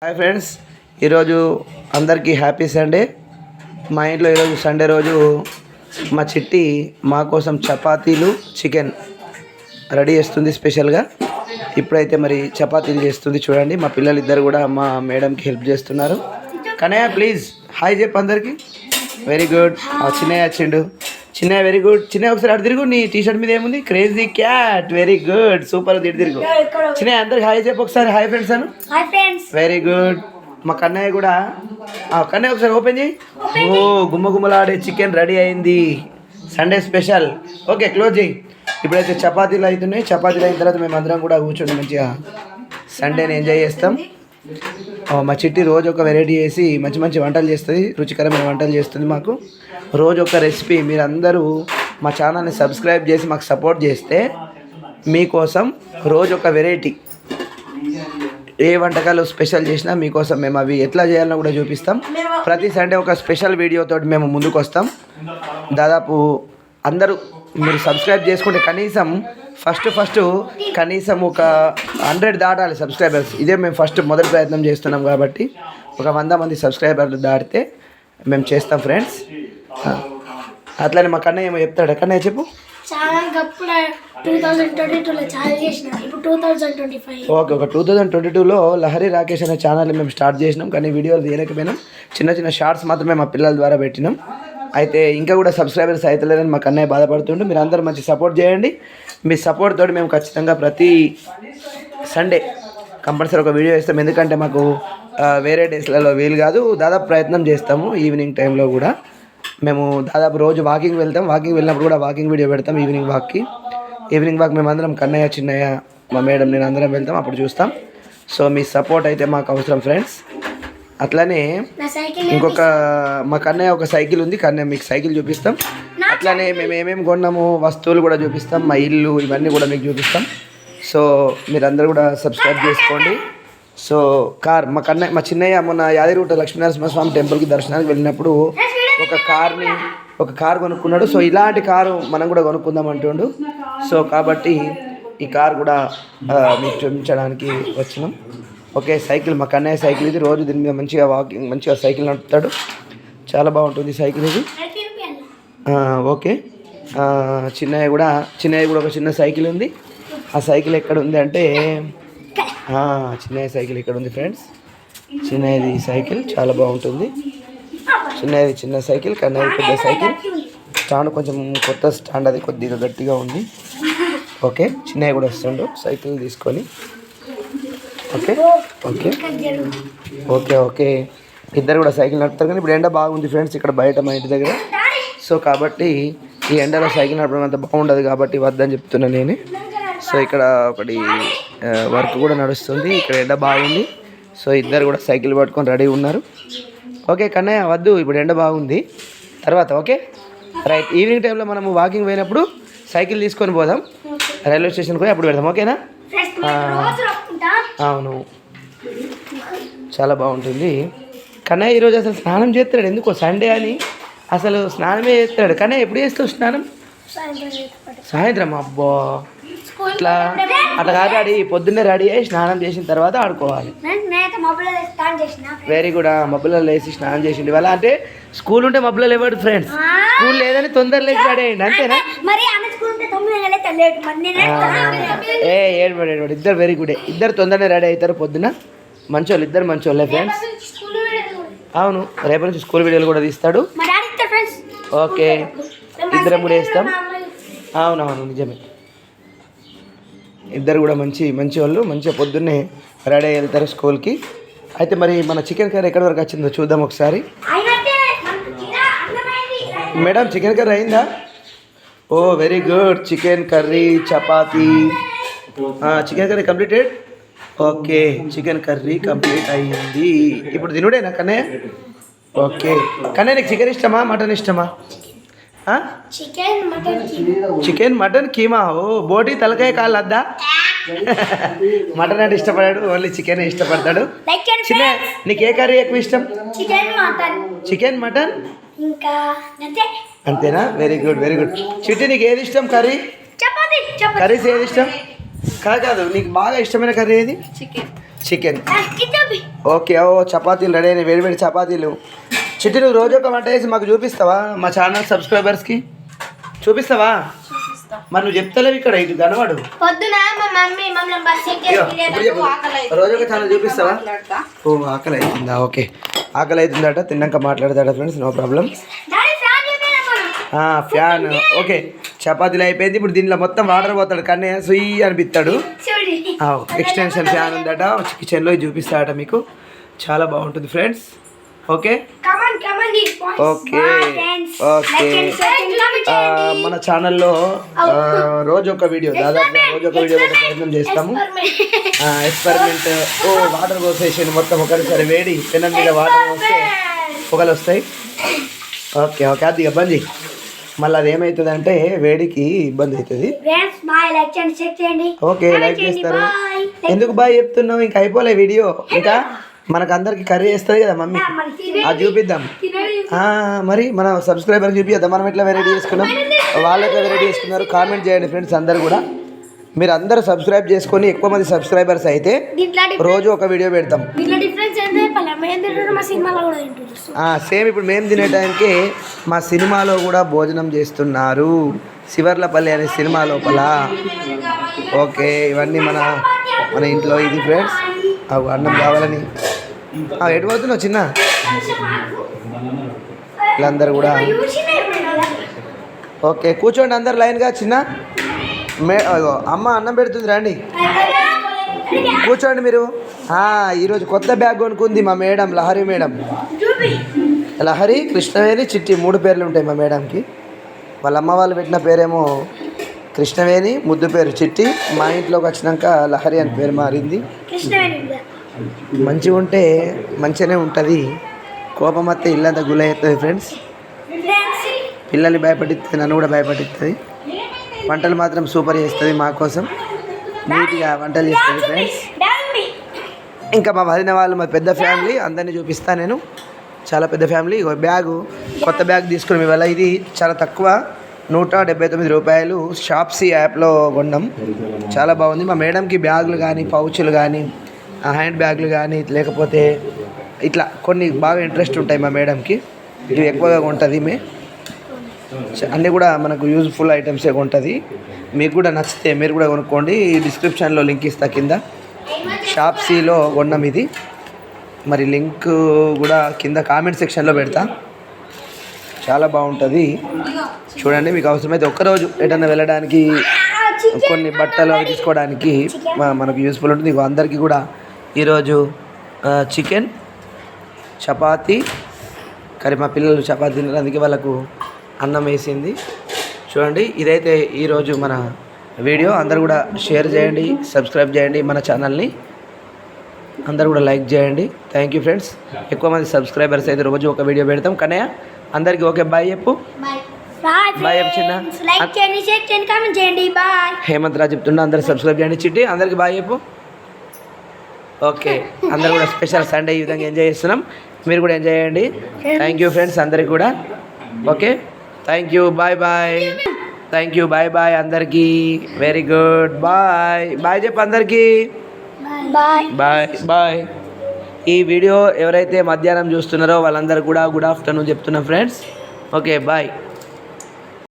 Hi friends, ఈరోజు అందరికీ happy Sunday. మా ఇంట్లో ఈరోజు సండే రోజు మా చిట్టి మా కోసం చపాతీలు చికెన్ రెడీ చేస్తుంది స్పెషల్గా. ఇప్పుడైతే మరి చపాతీలు చేస్తుంది చూడండి. మా పిల్లలు ఇద్దరు కూడా మా మేడంకి హెల్ప్ చేస్తున్నారు. కనయ్య ప్లీజ్ హాయ్ చెప్పు అందరికీ. Very good. చిన్నయ్య వచ్చిండు. Chinnaiah very good. చిన్నయ్య ఒకసారి అటు తిరుగు. నీ టీషర్ట్ మీద ఏముంది? Crazy cat. Very good, super. తిరుగు చిన్నయ్య. అందరికి హాయ్ చెప్పు ఒకసారి. హాయ్ ఫ్రెండ్స్ అను. Very good. మా కన్నయ్య కూడా. కన్నయ్య ఒకసారి ఓపెన్ చేయి. ఓ గుమ్మ గుమ్మలాడే చికెన్ రెడీ అయింది. Sunday special. ఓకే క్లోజ్ చేయి. ఇప్పుడైతే చపాతీలు అవుతున్నాయి. చపాతీలు అయిన తర్వాత మేము అందరం కూడా కూర్చొని మంచిగా సండేని ఎంజాయ్ చేస్తాం. మా చిట్టి రోజు ఒక వెరైటీ చేసి మంచి మంచి వంటలు చేస్తుంది. రుచికరమైన వంటలు చేస్తుంది. మాకు రోజు ఒక రెసిపీ. మీరందరూ మా ఛానల్ని సబ్స్క్రైబ్ చేసి మాకు సపోర్ట్ చేస్తే మీకోసం రోజు ఒక వెరైటీ, ఏ వంటకాలు స్పెషల్ చేసినా మీకోసం మేము అవి ఎట్లా చేయాలో కూడా చూపిస్తాం. ప్రతి సండే ఒక స్పెషల్ వీడియోతో మేము ముందుకు వస్తాం. దాదాపు అందరూ మీరు సబ్స్క్రైబ్ చేసుకుంటే కనీసం ఫస్ట్ కనీసం ఒక 100 దాటాలి సబ్స్క్రైబర్స్. ఇదే మేము మొదటి ప్రయత్నం చేస్తున్నాం కాబట్టి ఒక 100 మంది సబ్స్క్రైబర్లు దాటితే మేము చేస్తాం ఫ్రెండ్స్. అట్లనే మా కన్నయ్య ఏమో చెప్తాడు. కన్నయ్య చెప్పు. ఓకే, ఒక 2022లో లహరి రాకేష్ అనే ఛానల్ మేము స్టార్ట్ చేసినాం. కానీ వీడియోలు తీయలేకపోయినాం. చిన్న చిన్న షార్ట్స్ మాత్రమే మా పిల్లల ద్వారా పెట్టినాం. అయితే ఇంకా కూడా సబ్స్క్రైబర్స్ అవుతలేదని మా కన్నయ్య బాధపడుతుండే. మీరు అందరూ మంచి సపోర్ట్ చేయండి. మీ సపోర్ట్ తోటి మేము ఖచ్చితంగా ప్రతి సండే కంపల్సరీ ఒక వీడియో వేస్తాం. ఎందుకంటే మాకు వేరే డేస్లలో వీలు కాదు. దాదాపు ప్రయత్నం చేస్తాము. ఈవినింగ్ టైంలో కూడా మేము దాదాపు రోజు వాకింగ్ వెళ్తాం. వాకింగ్ వెళ్ళినప్పుడు కూడా వాకింగ్ వీడియో పెడతాం. ఈవినింగ్ వాక్ మేము అందరం కన్నయ్య, చిన్నయ్య, మా మేడం, నేను అందరం వెళ్తాం. అప్పుడు చూస్తాం. సో మీ సపోర్ట్ అయితే మాకు అవసరం ఫ్రెండ్స్. అట్లానే ఇంకొక మా కన్నయ్య ఒక సైకిల్ ఉంది. కన్నయ్య మీకు సైకిల్ చూపిస్తాం. అట్లానే మేము ఏమేమి కొన్నాము వస్తువులు కూడా చూపిస్తాం. మా ఇల్లు ఇవన్నీ కూడా మీకు చూపిస్తాం. సో మీరందరూ కూడా సబ్స్క్రైబ్ చేసుకోండి. సో మా చిన్నయ్య మొన్న యాదగిరిగుట్ట లక్ష్మీనరసింహస్వామి టెంపుల్కి దర్శనానికి వెళ్ళినప్పుడు ఒక కారు కొనుక్కున్నాడు. సో ఇలాంటి కారు మనం కూడా కొనుక్కుందాం అంటుండు. సో కాబట్టి ఈ కారు కూడా మీకు చూపించడానికి వచ్చినాం. ఓకే, సైకిల్ మా కన్నయ్య సైకిల్ ఇది. రోజు దీని మీద మంచిగా సైకిల్ నడుపుతాడు. చాలా బాగుంటుంది సైకిల్ ఇది. ఓకే, చిన్నయ్య కూడా ఒక చిన్న సైకిల్ ఉంది. ఆ సైకిల్ ఎక్కడ ఉంది అంటే చిన్నయ్య సైకిల్ ఇక్కడ ఉంది ఫ్రెండ్స్. చిన్నయ్యది సైకిల్ చాలా బాగుంటుంది. చిన్నయ్యది చిన్న సైకిల్, కన్నయ్యది పెద్ద సైకిల్. స్టాండ్ కొంచెం కొత్త స్టాండ్, అది కొద్దిగా గట్టిగా ఉంది. ఓకే, చిన్నయ్య కూడా వస్తుండు సైకిల్ తీసుకొని. ఓకే ఓకే ఓకే ఓకే ఇద్దరు కూడా సైకిల్ నడుపుతారు. కానీ ఇప్పుడు ఎండ బాగుంది ఫ్రెండ్స్ ఇక్కడ బయట మా ఇంటి దగ్గర. సో కాబట్టి ఈ ఎండలో సైకిల్ నడపడం అంత బాగుండదు కాబట్టి వద్దని చెప్తున్నా నేను. సో ఇక్కడ ఒకటి వర్క్ కూడా నడుస్తుంది. ఇక్కడ ఎండ బాగుంది. సో ఇద్దరు కూడా సైకిల్ పట్టుకొని రెడీ ఉన్నారు. ఓకే కన్నయ్య వద్దు, ఇప్పుడు ఎండ బాగుంది తర్వాత. Okay right. ఈవినింగ్ టైంలో మనము వాకింగ్ పోయినప్పుడు సైకిల్ తీసుకొని పోదాం. రైల్వే స్టేషన్కి పోయి అప్పుడు పెడదాం. ఓకేనా? అవును, చాలా బాగుంటుంది. కన్నయ్య ఈరోజు అసలు స్నానం చేస్తాడు. ఎందుకో సండే అని అసలు స్నానమే చేస్తాడు. కన్నయ్య ఎప్పుడు చేస్తావు స్నానం? సాయంత్రం. అబ్బా, అట్లా కాదు. పొద్దున్నే రెడీ అయ్యి స్నానం చేసిన తర్వాత ఆడుకోవాలి. Very good. మబ్బులలో వేసి స్నానం చేసిండు. ఇవాళ అంటే స్కూల్ ఉంటే మబ్బులలో లేవాడు ఫ్రెండ్స్. స్కూల్ లేదని తొందర లేచి రెడీ అయ్యండి అంతేనా? ఏడు ఇద్దరు వెరీ గుడ్. ఇద్దరు తొందరనే రెడీ అవుతారు పొద్దున. మంచోళ్ళు, ఇద్దరు మంచోళ్ళే ఫ్రెండ్స్. అవును, రేపటి నుంచి స్కూల్ వీడియోలు కూడా తీస్తాడు. ఓకే, ఇద్దరం కూడా వేస్తాం. అవునవును, నిజమే. ఇద్దరు కూడా మంచి వాళ్ళు. మంచిగా పొద్దున్నే రెడీ అయ్యి వెళ్తారు స్కూల్కి. అయితే మరి మన చికెన్ కర్రీ ఎక్కడి వరకు వచ్చిందో చూద్దాం ఒకసారి. మేడం చికెన్ కర్రీ అయిందా? Oh very good. Chicken curry, chapati. Chicken curry completed. Okay, chicken curry complete అయ్యింది. ఇప్పుడు తినుడేనా కన్నయ్య? ఓకే కన్నయ్య, నీకు చికెన్ ఇష్టమా మటన్ ఇష్టమా? Chicken mutton keema. ఓ బోటి తలకాయ కాళ్ళు వద్దా? మటన్ అంటే ఇష్టపడాడు, ఓన్లీ చికెన్ ఇష్టపడతాడు. చిన్న నీకు ఏ కర్రీ ఎక్కువ ఇష్టం? చికెన్ మటన్ అంతేనా? Very good very good. చిట్టి నీకు ఏది ఇష్టం కర్రీస్ ఏది ఇష్టం? కాదు నీకు బాగా ఇష్టమైన కర్రీ ఏది? చికెన్. ఓకే. ఓ చపాతీలు రెడీ అయినాయి, వేడి వేడి చపాతీలు. చిట్టి నువ్వు రోజు ఒక వంట వేసి మాకు చూపిస్తావా? మా ఛానల్ సబ్స్క్రైబర్స్కి చూపిస్తావా? మరి నువ్వు చెప్తలేవు ఇక్కడ, ఇటు కనవాడు. రోజు ఒక ఛానల్ చూపిస్తావా? ఓ ఆకలి అవుతుందా? ఓకే, ఆకలి అవుతుందట, తిన్నాక మాట్లాడతాడ friends, no problem. Fan okay. చపాతీలు అయిపోయింది, ఇప్పుడు దీనిలో మొత్తం వాటర్ పోతాడు, కానీ సుయ్యి అనిపిస్తాడు. ఎక్స్టెన్షన్ ఫ్యాన్ ఉందట, కిచెన్లో చూపిస్తాడట మీకు, చాలా బాగుంటుంది ఫ్రెండ్స్. Okay okay okay. మన ఛానల్లో రోజు ఒక వీడియో, దాదాపు రోజు ఒక వీడియో పెట్టే ప్రయత్నం చేస్తాము. ఎక్స్పెరిమెంట్. ఓ వాటర్ పోసేషన్ మొత్తం ఒకటిసారి వేడి పెనం మీద వాటర్ పోస్తే పొగలు వస్తాయి. ఓకే ఓకే, అది ఇబ్బంది. మళ్ళీ అది ఏమవుతుంది అంటే వేడికి ఇబ్బంది అవుతుంది. ఓకే, లైక్ చేస్తారు. ఎందుకు బాయ్ చెప్తున్నావు? ఇంకా అయిపోలే వీడియో, ఇంకా మనకు అందరికి కర్రీ వేస్తుంది కదా మమ్మీ, అది చూపిద్దాం. మరి మన సబ్స్క్రైబర్ చూపిద్దాం మనం ఎట్లా వెరైటీ చేసుకున్నాం, వాళ్ళు ఎట్లా వెరైటీ చేసుకున్నారు. కామెంట్ చేయండి ఫ్రెండ్స్ అందరు కూడా. మీరు అందరూ సబ్స్క్రైబ్ చేసుకొని ఎక్కువ మంది సబ్స్క్రైబర్స్ అయితే రోజు ఒక వీడియో పెడతాం. సేమ్ ఇప్పుడు మేము తినే టైంకి మా సినిమాలో కూడా భోజనం చేస్తున్నారు, శివర్లపల్లి అనే సినిమా లోపల. ఓకే, ఇవన్నీ మన ఇంట్లో ఇది ఫ్రెండ్స్. అన్నం కావాలని ఎటు పోతున్నావు చిన్న? వీళ్ళందరూ కూడా ఓకే, కూర్చోండి అందరు లైన్గా. చిన్న అమ్మ అన్నం పెడుతుంది, రండి కూర్చోండి మీరు. ఈరోజు కొత్త బ్యాగ్ కొనుక్కుంది మా మేడం, లహరి మేడం. లహరి, కృష్ణవేణి, చిట్టి 3 పేర్లు ఉంటాయి మా మేడంకి. వాళ్ళ అమ్మ వాళ్ళు పెట్టిన పేరేమో కృష్ణవేణి, ముద్దు పేరు చిట్టి. మా ఇంట్లోకి వచ్చినాక లహరి అని పేరు మారింది. మంచిగా ఉంటే మంచిగానే ఉంటుంది, కోపం వస్తే ఇల్లంతా గుల అవుతుంది ఫ్రెండ్స్. పిల్లల్ని భయపడిస్తుంది, నన్ను కూడా భయపడిస్తుంది. వంటలు మాత్రం సూపర్ చేస్తుంది, మా కోసం నీట్గా వంటలు చేస్తుంది ఫ్రెండ్స్. ఇంకా మా వదిన వాళ్ళు, మా పెద్ద ఫ్యామిలీ, అందరినీ చూపిస్తాను నేను. చాలా పెద్ద ఫ్యామిలీ. బ్యాగు, కొత్త బ్యాగ్ తీసుకున్నాం ఇవాళ. ఇది చాలా తక్కువ, 179 రూపాయలు. షాప్సీ యాప్లో కొన్నాం, చాలా బాగుంది. మా మేడంకి బ్యాగులు కానీ, పౌచులు కానీ, హ్యాండ్ బ్యాగులు కానీ, లేకపోతే ఇట్లా కొన్ని బాగా ఇంట్రెస్ట్ ఉంటాయి మా మేడంకి. ఇవి ఎక్కువగా ఉంటుంది. అన్నీ కూడా మనకు యూజ్ఫుల్ ఐటమ్సే ఉంటుంది. మీకు కూడా నచ్చితే మీరు కూడా కొనుక్కోండి. ఈ డిస్క్రిప్షన్లో లింక్ ఇస్తా కింద. షాప్సీలో కొన్నాం ఇది. మరి లింక్ కూడా కింద కామెంట్ సెక్షన్లో పెడతా. చాలా బాగుంటుంది, చూడండి. మీకు అవసరమైతే ఒక్కరోజు ఎటన్నా వెళ్ళడానికి, కొన్ని బట్టలు అవి తీసుకోవడానికి మనకు యూస్ఫుల్ ఉంటుంది. అందరికీ కూడా ఈరోజు చికెన్, చపాతీ కర్రీ. మా పిల్లలు చపాతీ తిన్నారు, అందుకే వాళ్ళకు అన్నం వేసింది. చూడండి, ఇదైతే ఈరోజు మన వీడియో. అందరు కూడా షేర్ చేయండి, సబ్స్క్రైబ్ చేయండి మన ఛానల్ని. అందరు కూడా లైక్ చేయండి. Thank you friends. ఎక్కువ మంది సబ్స్క్రైబర్స్ అయితే రోజు ఒక వీడియో పెడతాం. కన్నయ్య అందరికీ ఓకే బాయ్ చెప్పు. బాయ్ చెప్పు చిన్న. హేమంత్ రాజ్ చెప్తున్నా, అందరు సబ్స్క్రైబ్ చేయండి. చిట్టి అందరికి బాయ్ చెప్పు. ఓకే, అందరు కూడా స్పెషల్ సండే ఈ విధంగా ఎంజాయ్ చేస్తున్నాం, మీరు కూడా ఎంజాయ్ చేయండి. థ్యాంక్ యూ ఫ్రెండ్స్ అందరికి కూడా. Okay, thank you, bye bye. Thank you, bye bye అందరికీ. వెరీ గుడ్, బాయ్ బాయ్ చెప్పు అందరికీ. Bye bye. ఈ వీడియో ఎవరైతే మధ్యాహ్నం చూస్తున్నారో వాళ్ళందరూ కూడా గుడ్ ఆఫ్టర్నూన్ చెప్తున్నాం ఫ్రెండ్స్. Okay bye.